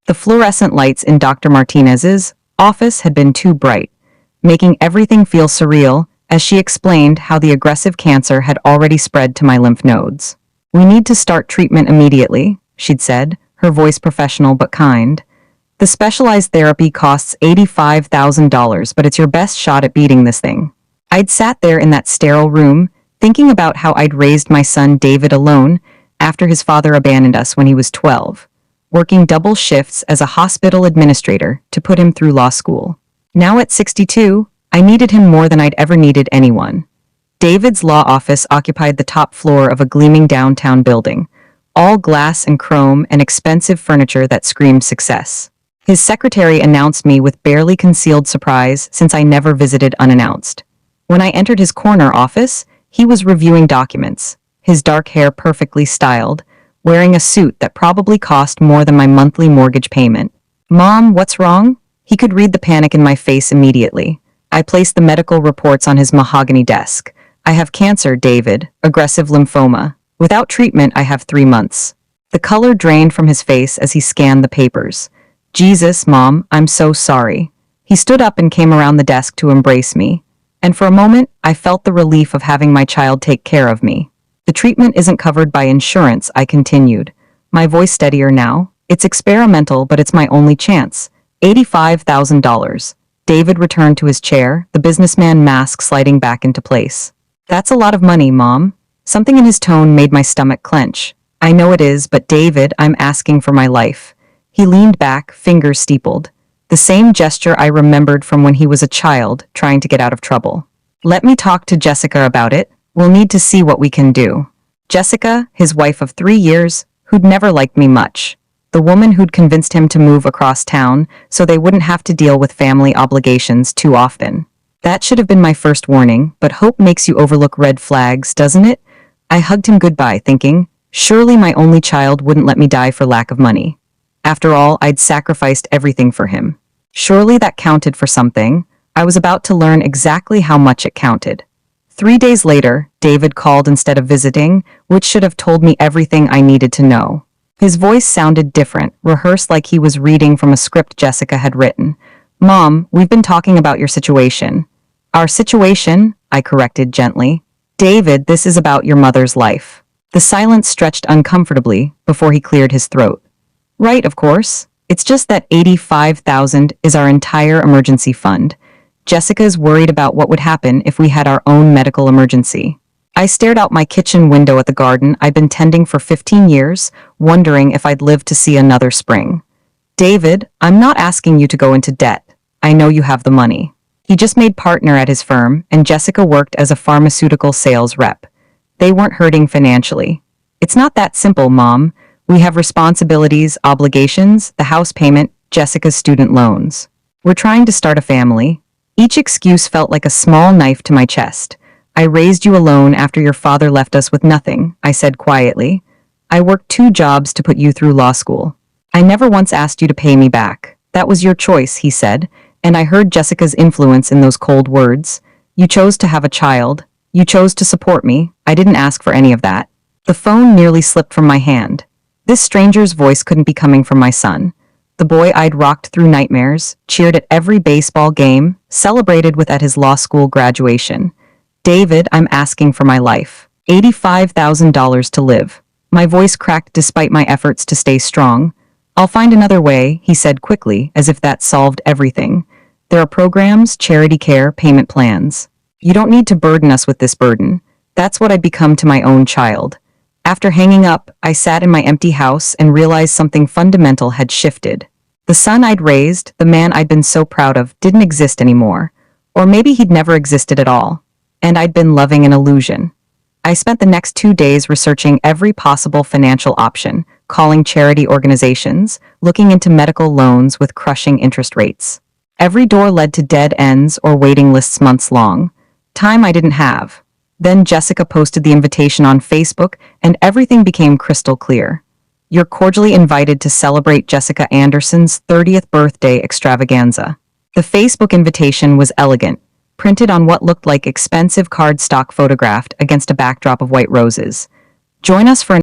The fluorescent lights in Dr. Martinez's office had been too bright, making everything feel surreal as she explained how the aggressive cancer had already spread to my lymph nodes. "We need to start treatment immediately," she'd said, her voice professional but kind. "The specialized therapy costs $85,000, but it's your best shot at beating this thing." I'd sat there in that sterile room, thinking about how I'd raised my son David alone after his father abandoned us when he was 12, working double shifts as a hospital administrator to put him through law school. Now at 62, I needed him more than I'd ever needed anyone. David's law office occupied the top floor of a gleaming downtown building, all glass and chrome and expensive furniture that screamed success. His secretary announced me with barely concealed surprise since I never visited unannounced. When I entered his corner office, he was reviewing documents, his dark hair perfectly styled, wearing a suit that probably cost more than my monthly mortgage payment. "Mom, what's wrong?" He could read the panic in my face immediately. I placed the medical reports on his mahogany desk. "I have cancer, David, aggressive lymphoma. Without treatment, I have 3 months." The color drained from his face as he scanned the papers. "Jesus, Mom, I'm so sorry." He stood up and came around the desk to embrace me. And for a moment, I felt the relief of having my child take care of me. "The treatment isn't covered by insurance," I continued, my voice steadier now. "It's experimental, but it's my only chance. $85,000. David returned to his chair, the businessman mask sliding back into place. "That's a lot of money, Mom." Something in his tone made my stomach clench. "I know it is, but David, I'm asking for my life." He leaned back, fingers steepled. The same gesture I remembered from when he was a child, trying to get out of trouble. "Let me talk to Jessica about it. We'll need to see what we can do." Jessica, his wife of 3 years, who'd never liked me much. The woman who'd convinced him to move across town so they wouldn't have to deal with family obligations too often. That should have been my first warning, but hope makes you overlook red flags, doesn't it? I hugged him goodbye, thinking, surely my only child wouldn't let me die for lack of money. After all, I'd sacrificed everything for him. Surely that counted for something. I was about to learn exactly how much it counted. 3 days later, David called instead of visiting, which should have told me everything I needed to know. His voice sounded different, rehearsed like he was reading from a script Jessica had written. "Mom, we've been talking about your situation." "Our situation?" I corrected gently. "David, this is about your mother's life." The silence stretched uncomfortably before he cleared his throat. "Right, of course. It's just that $85,000 is our entire emergency fund. Jessica's worried about what would happen if we had our own medical emergency." I stared out my kitchen window at the garden I'd been tending for 15 years, wondering if I'd live to see another spring. "David, I'm not asking you to go into debt. I know you have the money." He just made partner at his firm, and Jessica worked as a pharmaceutical sales rep. They weren't hurting financially. "It's not that simple, Mom. We have responsibilities, obligations, the house payment, Jessica's student loans. We're trying to start a family." Each excuse felt like a small knife to my chest. "I raised you alone after your father left us with nothing," I said quietly. "I worked 2 jobs to put you through law school. I never once asked you to pay me back. That was your choice," he said, and I heard Jessica's influence in those cold words. "You chose to have a child. You chose to support me. I didn't ask for any of that." The phone nearly slipped from my hand. This stranger's voice couldn't be coming from my son. The boy I'd rocked through nightmares, cheered at every baseball game, celebrated with at his law school graduation. "David, I'm asking for my life. $85,000 to live." My voice cracked despite my efforts to stay strong. "I'll find another way," he said quickly, as if that solved everything. "There are programs, charity care, payment plans. You don't need to burden us with this burden." That's what I'd become to my own child. After hanging up, I sat in my empty house and realized something fundamental had shifted. The son I'd raised, the man I'd been so proud of, didn't exist anymore. Or maybe he'd never existed at all. And I'd been loving an illusion. I spent the next 2 days researching every possible financial option, calling charity organizations, looking into medical loans with crushing interest rates. Every door led to dead ends or waiting lists months long. Time I didn't have. Then Jessica posted the invitation on Facebook, and everything became crystal clear. "You're cordially invited to celebrate Jessica Anderson's 30th birthday extravaganza." The Facebook invitation was elegant, printed on what looked like expensive cardstock photographed against a backdrop of white roses. "Join us for an